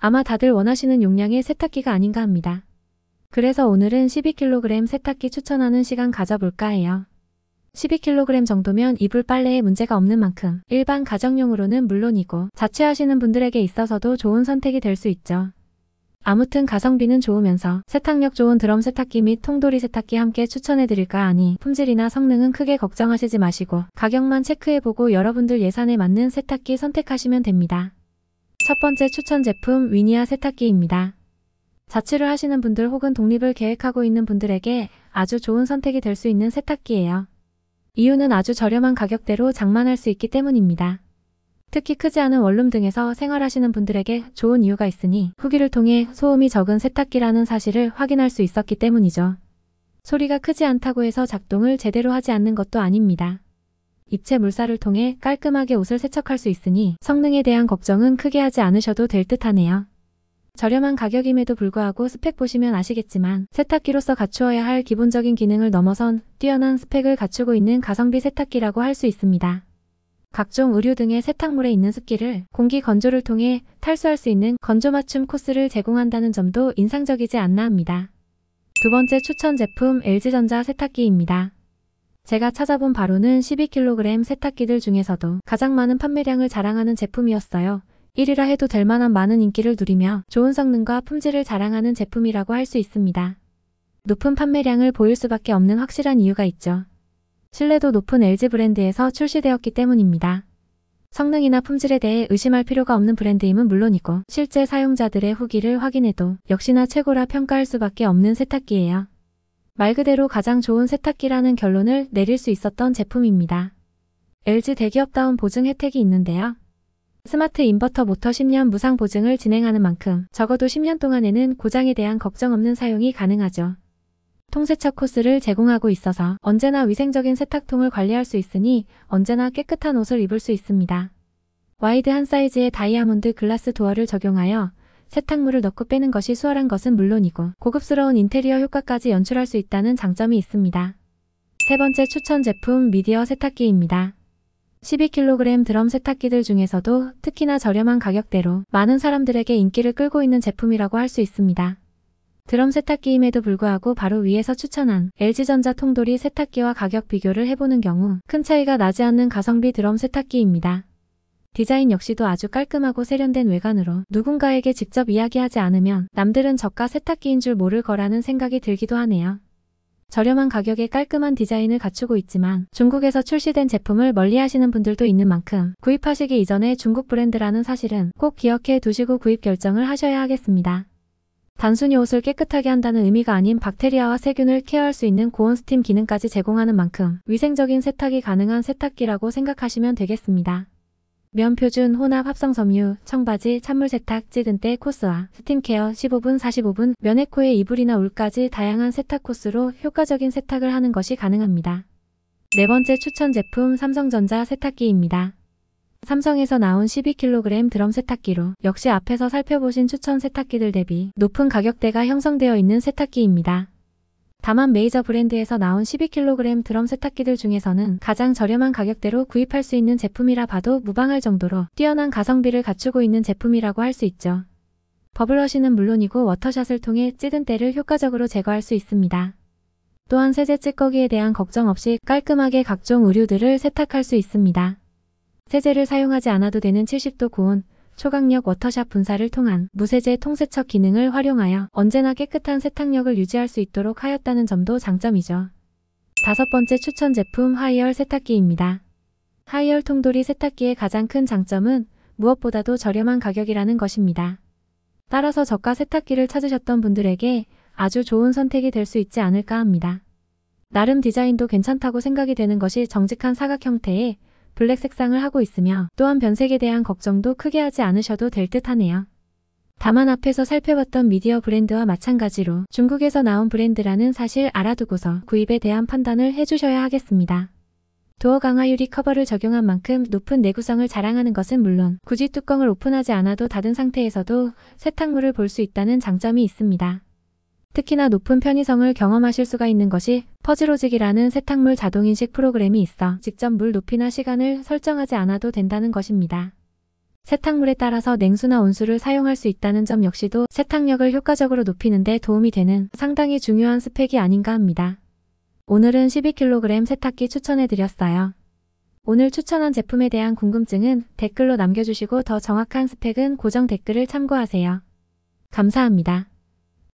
아마 다들 원하시는 용량의 세탁기가 아닌가 합니다. 그래서 오늘은 12kg 세탁기 추천하는 시간 가져볼까 해요. 12kg 정도면 이불 빨래에 문제가 없는 만큼 일반 가정용으로는 물론이고 자취하시는 분들에게 있어서도 좋은 선택이 될 수 있죠. 아무튼 가성비는 좋으면서 세탁력 좋은 드럼 세탁기 및 통돌이 세탁기 함께 추천해드릴까 하니 품질이나 성능은 크게 걱정하시지 마시고 가격만 체크해보고 여러분들 예산에 맞는 세탁기 선택하시면 됩니다. 첫 번째 추천 제품 위니아 세탁기입니다. 자취를 하시는 분들 혹은 독립을 계획하고 있는 분들에게 아주 좋은 선택이 될 수 있는 세탁기예요. 이유는 아주 저렴한 가격대로 장만할 수 있기 때문입니다. 특히 크지 않은 원룸 등에서 생활하시는 분들에게 좋은 이유가 있으니 후기를 통해 소음이 적은 세탁기라는 사실을 확인할 수 있었기 때문이죠. 소리가 크지 않다고 해서 작동을 제대로 하지 않는 것도 아닙니다. 입체 물살을 통해 깔끔하게 옷을 세척할 수 있으니 성능에 대한 걱정은 크게 하지 않으셔도 될 듯하네요. 저렴한 가격임에도 불구하고 스펙 보시면 아시겠지만 세탁기로서 갖추어야 할 기본적인 기능을 넘어선 뛰어난 스펙을 갖추고 있는 가성비 세탁기라고 할 수 있습니다. 각종 의류 등의 세탁물에 있는 습기를 공기 건조를 통해 탈수할 수 있는 건조 맞춤 코스를 제공한다는 점도 인상적이지 않나 합니다. 두 번째 추천 제품 LG전자 세탁기입니다. 제가 찾아본 바로는 12kg 세탁기들 중에서도 가장 많은 판매량을 자랑하는 제품이었어요. 1위라 해도 될 만한 많은 인기를 누리며 좋은 성능과 품질을 자랑하는 제품이라고 할 수 있습니다. 높은 판매량을 보일 수밖에 없는 확실한 이유가 있죠. 신뢰도 높은 LG 브랜드에서 출시되었기 때문입니다. 성능이나 품질에 대해 의심할 필요가 없는 브랜드임은 물론이고 실제 사용자들의 후기를 확인해도 역시나 최고라 평가할 수밖에 없는 세탁기예요. 말 그대로 가장 좋은 세탁기라는 결론을 내릴 수 있었던 제품입니다. LG 대기업다운 보증 혜택이 있는데요. 스마트 인버터 모터 10년 무상 보증을 진행하는 만큼 적어도 10년 동안에는 고장에 대한 걱정 없는 사용이 가능하죠. 통세척 코스를 제공하고 있어서 언제나 위생적인 세탁통을 관리할 수 있으니 언제나 깨끗한 옷을 입을 수 있습니다. 와이드한 사이즈의 다이아몬드 글라스 도어를 적용하여 세탁물을 넣고 빼는 것이 수월한 것은 물론이고 고급스러운 인테리어 효과까지 연출할 수 있다는 장점이 있습니다. 세 번째 추천 제품 미디어 세탁기입니다. 12kg 드럼 세탁기들 중에서도 특히나 저렴한 가격대로 많은 사람들에게 인기를 끌고 있는 제품이라고 할 수 있습니다. 드럼 세탁기임에도 불구하고 바로 위에서 추천한 LG전자 통돌이 세탁기와 가격 비교를 해보는 경우 큰 차이가 나지 않는 가성비 드럼 세탁기입니다. 디자인 역시도 아주 깔끔하고 세련된 외관으로 누군가에게 직접 이야기하지 않으면 남들은 저가 세탁기인 줄 모를 거라는 생각이 들기도 하네요. 저렴한 가격에 깔끔한 디자인을 갖추고 있지만 중국에서 출시된 제품을 멀리하시는 분들도 있는 만큼 구입하시기 이전에 중국 브랜드라는 사실은 꼭 기억해 두시고 구입 결정을 하셔야 하겠습니다. 단순히 옷을 깨끗하게 한다는 의미가 아닌 박테리아와 세균을 케어할 수 있는 고온 스팀 기능까지 제공하는 만큼 위생적인 세탁이 가능한 세탁기라고 생각하시면 되겠습니다. 면 표준 혼합 합성 섬유, 청바지, 찬물 세탁, 찌든때 코스와 스팀 케어 15분, 45분, 면에코에 이불이나 울까지 다양한 세탁 코스로 효과적인 세탁을 하는 것이 가능합니다. 네 번째 추천 제품 삼성전자 세탁기입니다. 삼성에서 나온 12kg 드럼 세탁기로 역시 앞에서 살펴보신 추천 세탁기들 대비 높은 가격대가 형성되어 있는 세탁기입니다. 다만 메이저 브랜드에서 나온 12kg 드럼 세탁기들 중에서는 가장 저렴한 가격대로 구입할 수 있는 제품이라 봐도 무방할 정도로 뛰어난 가성비를 갖추고 있는 제품이라고 할 수 있죠. 버블워시는 물론이고 워터샷을 통해 찌든 때를 효과적으로 제거할 수 있습니다. 또한 세제 찌꺼기에 대한 걱정 없이 깔끔하게 각종 의류들을 세탁할 수 있습니다. 세제를 사용하지 않아도 되는 70도 고온, 초강력 워터샷 분사를 통한 무세제 통세척 기능을 활용하여 언제나 깨끗한 세탁력을 유지할 수 있도록 하였다는 점도 장점이죠. 다섯 번째 추천 제품 하이얼 세탁기입니다. 하이얼 통돌이 세탁기의 가장 큰 장점은 무엇보다도 저렴한 가격이라는 것입니다. 따라서 저가 세탁기를 찾으셨던 분들에게 아주 좋은 선택이 될 수 있지 않을까 합니다. 나름 디자인도 괜찮다고 생각이 되는 것이 정직한 사각 형태의 블랙 색상을 하고 있으며 또한 변색에 대한 걱정도 크게 하지 않으셔도 될 듯하네요. 다만 앞에서 살펴봤던 미디어 브랜드와 마찬가지로 중국에서 나온 브랜드라는 사실 알아두고서 구입에 대한 판단을 해주셔야 하겠습니다. 도어 강화 유리 커버를 적용한 만큼 높은 내구성을 자랑하는 것은 물론 굳이 뚜껑을 오픈하지 않아도 닫은 상태에서도 세탁물을 볼 수 있다는 장점이 있습니다. 특히나 높은 편의성을 경험하실 수가 있는 것이 퍼즈로직이라는 세탁물 자동인식 프로그램이 있어 직접 물 높이나 시간을 설정하지 않아도 된다는 것입니다. 세탁물에 따라서 냉수나 온수를 사용할 수 있다는 점 역시도 세탁력을 효과적으로 높이는 데 도움이 되는 상당히 중요한 스펙이 아닌가 합니다. 오늘은 12kg 세탁기 추천해드렸어요. 오늘 추천한 제품에 대한 궁금증은 댓글로 남겨주시고 더 정확한 스펙은 고정 댓글을 참고하세요. 감사합니다.